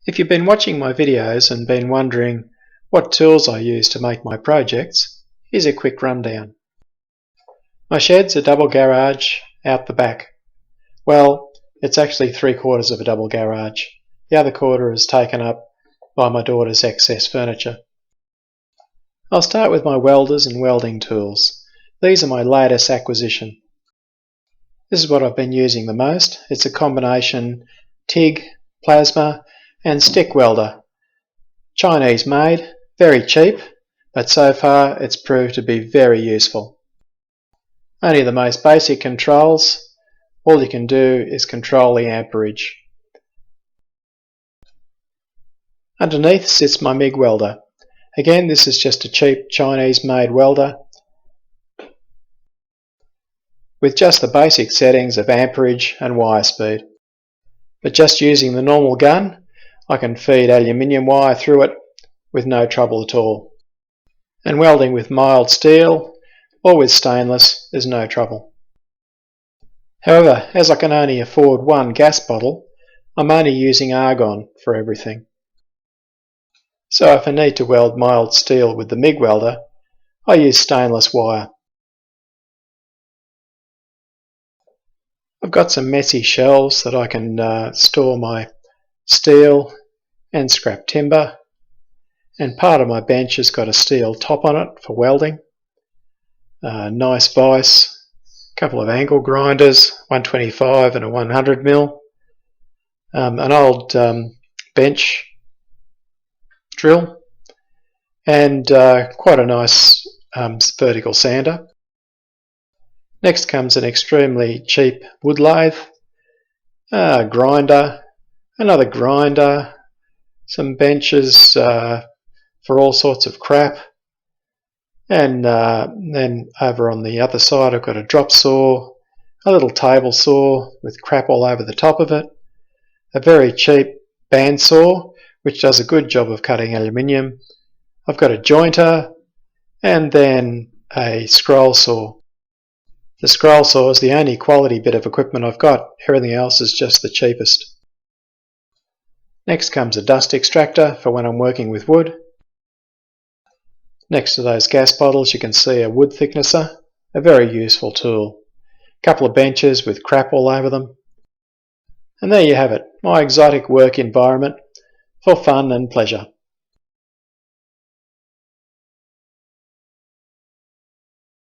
If you've been watching my videos and been wondering what tools I use to make my projects, here's a quick rundown. My shed's a double garage out the back. Well, it's actually 3/4 of a double garage. The other quarter is taken up by my daughter's excess furniture. I'll start with my welders and welding tools. These are my latest acquisition. This is what I've been using the most. It's a combination TIG, plasma and stick welder. Chinese made, very cheap, but so far it's proved to be very useful. Only the most basic controls. All you can do is control the amperage. Underneath sits my MIG welder. Again, this is just a cheap Chinese made welder with just the basic settings of amperage and wire speed. But just using the normal gun, I can feed aluminium wire through it with no trouble at all. And welding with mild steel or with stainless is no trouble. However, as I can only afford one gas bottle, I'm only using argon for everything. So if I need to weld mild steel with the MIG welder, I use stainless wire. I've got some messy shelves that I can store my steel and scrap timber, and part of my bench has got a steel top on it for welding, nice vise, a couple of angle grinders, 125 and a 100mm, an old bench drill, and quite a nice vertical sander. Next comes an extremely cheap wood lathe, grinder, another grinder, some benches for all sorts of crap, and then over on the other side I've got a drop saw, a little table saw with crap all over the top of it, a very cheap bandsaw which does a good job of cutting aluminium. I've got a jointer and then a scroll saw. The scroll saw is the only quality bit of equipment I've got. Everything else is just the cheapest. Next comes a dust extractor for when I'm working with wood. Next to those gas bottles you can see a wood thicknesser, a very useful tool. A couple of benches with crap all over them. And there you have it, my exotic work environment for fun and pleasure.